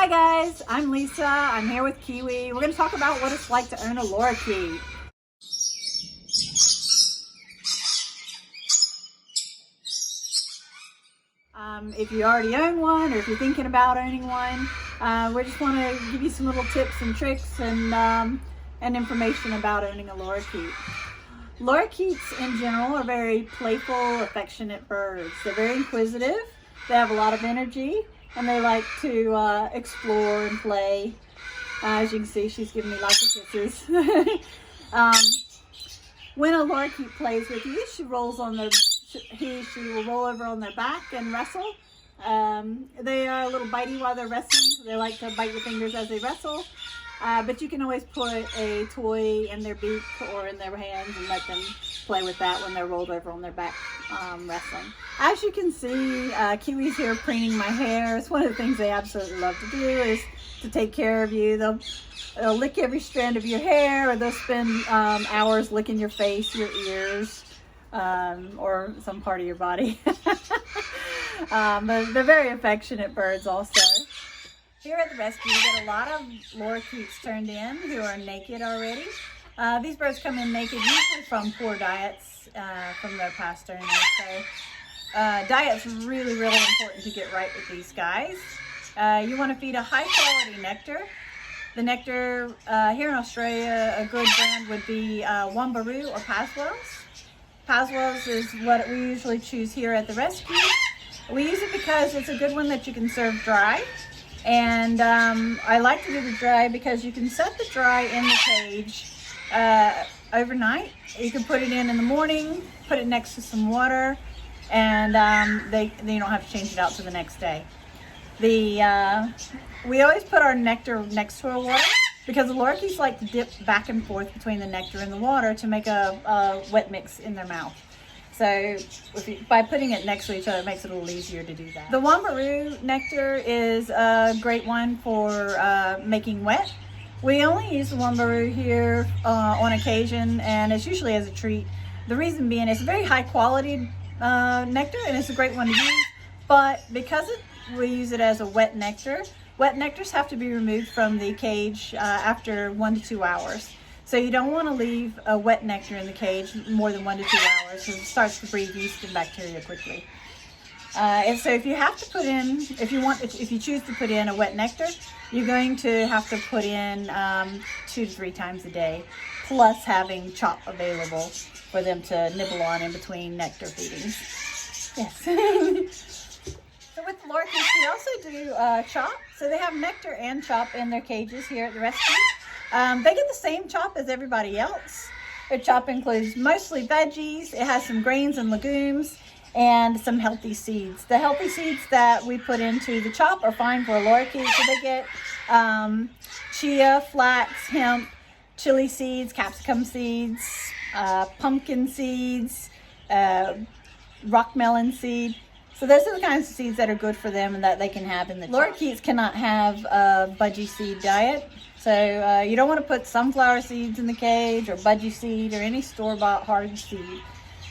Hi guys, I'm Lisa. I'm here with Kiwi. We're going to talk about what it's like to own a lorikeet. If you already own one or if you're thinking about owning one, we just want to give you some little tips and tricks and information about owning a lorikeet. Lorikeets in general are very playful, affectionate birds. They're very inquisitive. They have a lot of energy and they like to explore and play. As you can see, she's giving me lots of kisses. When a lorikeet plays with you, she rolls on their she will roll over on their back and wrestle. They are a little bitey while they're wrestling, so they like to bite your fingers as they wrestle. But you can always put a toy in their beak or in their hands and let them play with that when they're rolled over on their back wrestling. As you can see, Kiwi's here preening my hair. It's one of the things they absolutely love to do is to take care of you. They'll lick every strand of your hair, or they'll spend hours licking your face, your ears, or some part of your body. But they're very affectionate birds also. Here at the rescue, we get a lot of lorikeets turned in who are naked already. These birds come in naked, usually from poor diets from their past owners. So diet's really, really important to get right with these guys. You want to feed a high quality nectar. The nectar here in Australia, a good brand would be Wambaroo or Paswell's. Paswell's is what we usually choose here at the rescue. We use it because it's a good one that you can serve dry. And I like to do the dry because you can set the dry in the cage overnight. You can put it in the morning, put it next to some water, and you don't have to change it out to the next day. We always put our nectar next to our water because the lorikeets like to dip back and forth between the nectar and the water to make a wet mix in their mouth. So by putting it next to each other, it makes it a little easier to do that. The Wambaroo nectar is a great one for making wet. We only use the Wambaroo here on occasion, and it's usually as a treat. The reason being, it's a very high quality nectar, and it's a great one to use. But because we use it as a wet nectars have to be removed from the cage after 1 to 2 hours. So you don't want to leave a wet nectar in the cage more than 1 to 2 hours because it starts to breed yeast and bacteria quickly. And so if you have to put in, if you choose to put in a wet nectar, you're going to have to put in 2 to 3 times a day, plus having chop available for them to nibble on in between nectar feedings. Yes. So with the lorikeets, we also do chop. So they have nectar and chop in their cages here at the rescue. They get the same chop as everybody else. Their chop includes mostly veggies. It has some grains and legumes and some healthy seeds. The healthy seeds that we put into the chop are fine for a lorikeet. So they get chia, flax, hemp, chili seeds, capsicum seeds, pumpkin seeds, rock melon seed. So those are the kinds of seeds that are good for them and that they can have in the chop. Lorikeets cannot have a budgie seed diet. So you don't want to put sunflower seeds in the cage or budgie seed or any store-bought hard seed.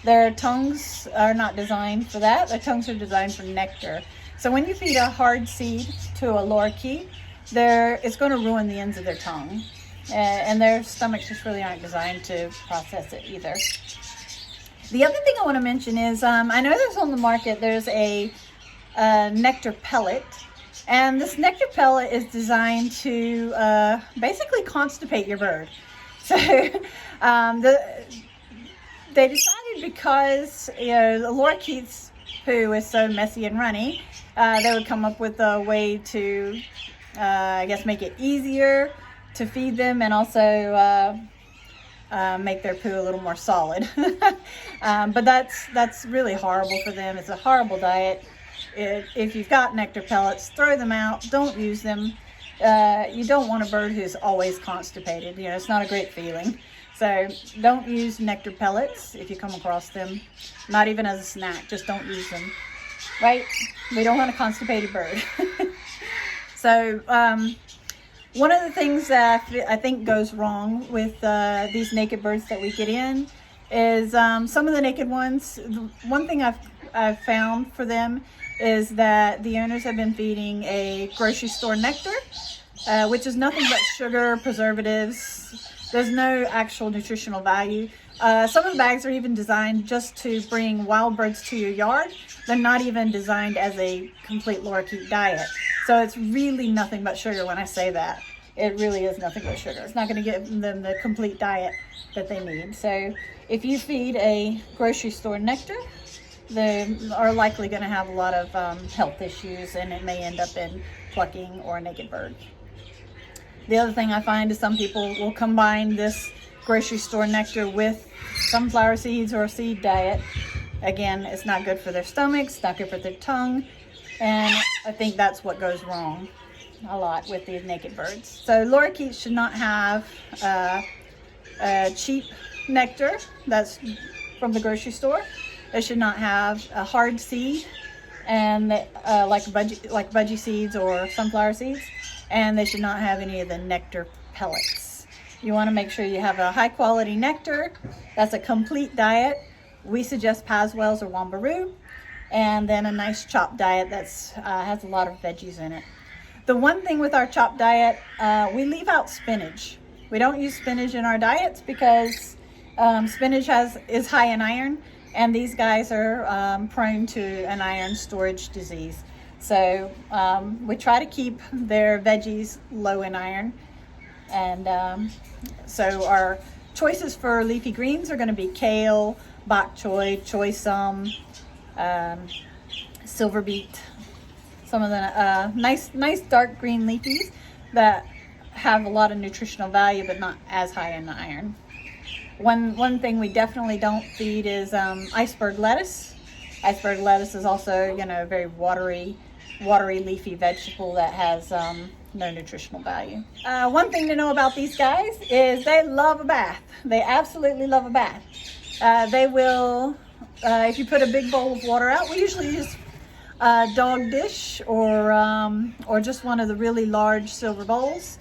Their tongues are not designed for that. Their tongues are designed for nectar. So when you feed a hard seed to a lorikeet, it's going to ruin the ends of their tongue. And their stomachs just really aren't designed to process it either. The other thing I want to mention is I know there's on the market, there's a nectar pellet. And this nectar pellet is designed to basically constipate your bird. So they decided because the lorikeets' poo is so messy and runny, they would come up with a way to, I guess, make it easier to feed them and also make their poo a little more solid. But that's really horrible for them. It's a horrible diet. If you've got nectar pellets, throw them out. Don't use them. You don't want a bird who's always constipated. It's not a great feeling. So don't use nectar pellets if you come across them. Not even as a snack. Just don't use them. Right? We don't want a constipated bird. So one of the things that I think goes wrong with these naked birds that we get in is some of the naked ones. One thing I've found for them is that the owners have been feeding a grocery store nectar, which is nothing but sugar, preservatives. There's no actual nutritional value. Some of the bags are even designed just to bring wild birds to your yard. They're not even designed as a complete lorikeet diet. So it's really nothing but sugar when I say that. It really is nothing but sugar. It's not going to give them the complete diet that they need. So if you feed a grocery store nectar, they are likely going to have a lot of health issues, and it may end up in plucking or a naked bird. The other thing I find is some people will combine this grocery store nectar with sunflower seeds or a seed diet. Again, it's not good for their stomachs, not good for their tongue, and I think that's what goes wrong a lot with these naked birds. So lorikeets should not have cheap nectar that's from the grocery store. They should not have a hard seed, and like budgie seeds or sunflower seeds, and they should not have any of the nectar pellets. You want to make sure you have a high quality nectar that's a complete diet. We suggest Paswell's or Wambaroo, and then a nice chopped diet that's has a lot of veggies in it. The one thing with our chopped diet, we leave out spinach. We don't use spinach in our diets because spinach is high in iron, and these guys are prone to an iron storage disease. So we try to keep their veggies low in iron. And so our choices for leafy greens are going to be kale, bok choy, choy sum, silver beet, some of the nice dark green leafies that have a lot of nutritional value but not as high in iron. One thing we definitely don't feed is iceberg lettuce. Iceberg lettuce is also, a very watery leafy vegetable that has no nutritional value. One thing to know about these guys is they love a bath. They absolutely love a bath. They will, if you put a big bowl of water out, we usually use a dog dish or just one of the really large silver bowls.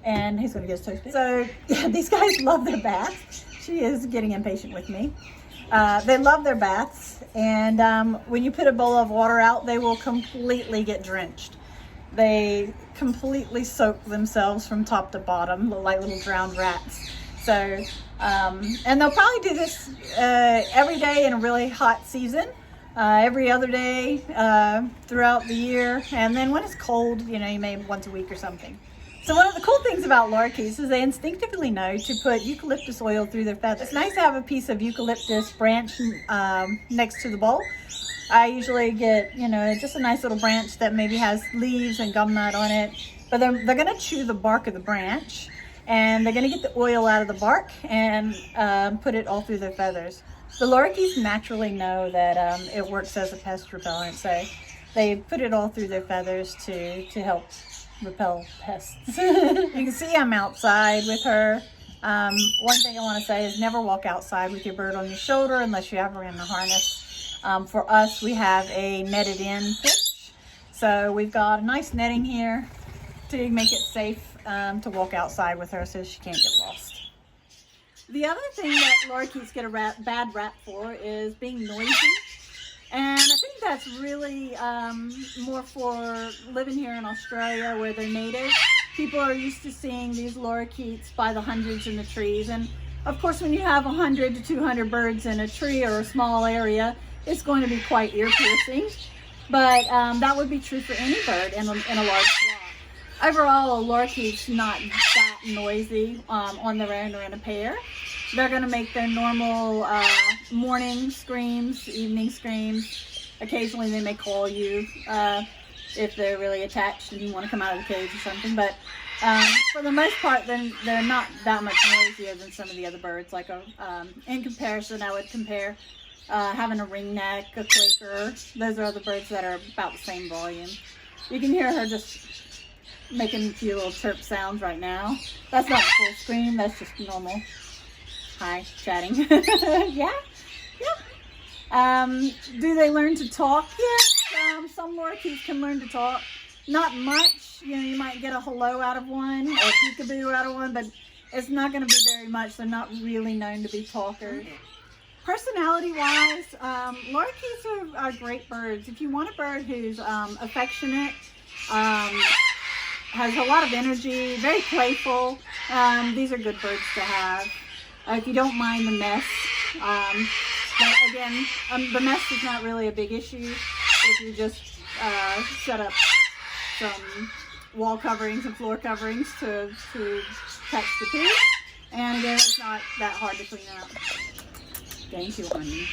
And he's going to get his toast. So yeah, these guys love their baths. She is getting impatient with me. They love their baths, and when you put a bowl of water out, they will completely get drenched. They completely soak themselves from top to bottom, look like little drowned rats. So, and they'll probably do this every day in a really hot season, every other day throughout the year, and then when it's cold, you may once a week or something. So one of the cool things about lorikeets is they instinctively know to put eucalyptus oil through their feathers. It's nice to have a piece of eucalyptus branch next to the bowl. I usually get, just a nice little branch that maybe has leaves and gum nut on it. But they're going to chew the bark of the branch, and they're going to get the oil out of the bark and put it all through their feathers. The lorikeets naturally know that it works as a pest repellent, so they put it all through their feathers to help repel pests. You can see I'm outside with her. One thing I want to say is never walk outside with your bird on your shoulder unless you have her in the harness. For us, we have a netted in pitch, so we've got a nice netting here to make it safe to walk outside with her so she can't get lost. The other thing that lorikeets get a bad rap for is being noisy. And I think that's really more for living here in Australia where they're native. People are used to seeing these lorikeets by the hundreds in the trees. And of course, when you have 100 to 200 birds in a tree or a small area, it's going to be quite ear-piercing. But that would be true for any bird in a large flock. Overall, a lorikeet's not that noisy on their own or in a pair. They're going to make their normal morning screams, evening screams. Occasionally they may call you if they're really attached and you want to come out of the cage or something. But for the most part, then they're not that much noisier than some of the other birds. Like in comparison, I would compare having a ringneck, a quaker. Those are the birds that are about the same volume. You can hear her just making a few little chirp sounds right now. That's not a full scream, that's just normal. Hi, chatting. Yeah. Do they learn to talk? Yes. Some lorikeets can learn to talk. Not much. You might get a hello out of one or a peekaboo out of one, but it's not going to be very much. They're not really known to be talkers. Personality-wise, lorikeets are great birds. If you want a bird who's affectionate, has a lot of energy, very playful, these are good birds to have. If you don't mind the mess, but again, the mess is not really a big issue if you just set up some wall coverings and floor coverings to catch the poo. And again, it's not that hard to clean up. Thank you, honey.